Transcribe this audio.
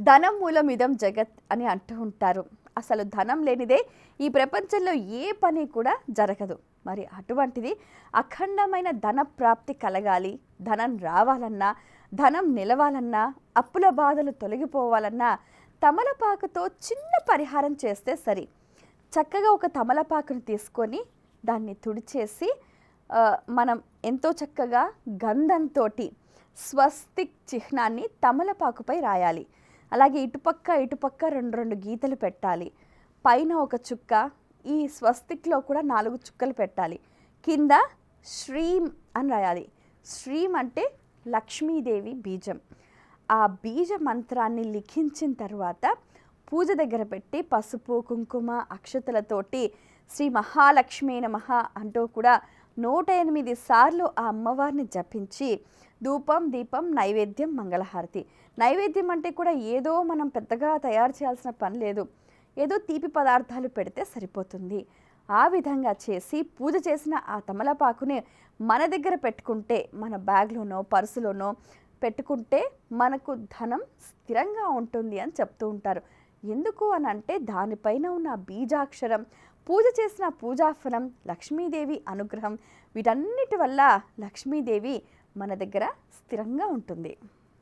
ధనం మూలమిదం జగత్ అని అంటూ ఉంటారు. అసలు ధనం లేనిదే ఈ ప్రపంచంలో ఏ పని కూడా జరగదు. మరి అటువంటిది అఖండమైన ధన ప్రాప్తి కలగాలి, ధనం రావాలన్నా, ధనం నిలవాలన్నా, అప్పుల బాధలు తొలగిపోవాలన్నా తమలపాకుతో చిన్న పరిహారం చేస్తే సరి. చక్కగా ఒక తమలపాకును తీసుకొని దాన్ని తుడిచేసి మనం ఎంతో చక్కగా గంధంతో స్వస్తిక్ చిహ్నాన్ని తమలపాకుపై రాయాలి. అలాగే ఇటుపక్క రెండు రెండు గీతలు పెట్టాలి. పైన ఒక చుక్క, ఈ స్వస్తిక్లో కూడా 4 చుక్కలు పెట్టాలి. కింద శ్రీం అని రాయాలి. శ్రీం అంటే లక్ష్మీదేవి బీజం. ఆ బీజ మంత్రాన్ని లిఖించిన తర్వాత పూజ దగ్గర పెట్టి పసుపు కుంకుమ అక్షతలతోటి శ్రీ మహాలక్ష్మీ నమః అంటూ కూడా 108 సార్లు ఆ అమ్మవారిని జపించి ధూపం దీపం నైవేద్యం మంగళహారతి. నైవేద్యం అంటే కూడా ఏదో మనం పెద్దగా తయారు చేయాల్సిన పని లేదు, ఏదో తీపి పదార్థాలు పెడితే సరిపోతుంది. ఆ విధంగా చేసి పూజ చేసిన ఆ తమలపాకుని మన దగ్గర పెట్టుకుంటే, మన బ్యాగ్లోనో పర్సులోనో పెట్టుకుంటే మనకు ధనం స్థిరంగా ఉంటుంది అని చెప్తూ ఉంటారు. ఎందుకు అని అంటే దానిపైన ఉన్న బీజాక్షరం, పూజ చేసిన పూజాఫలం, లక్ష్మీదేవి అనుగ్రహం, వీటన్నిటి వల్ల లక్ష్మీదేవి మన దగ్గర స్థిరంగా ఉంటుంది.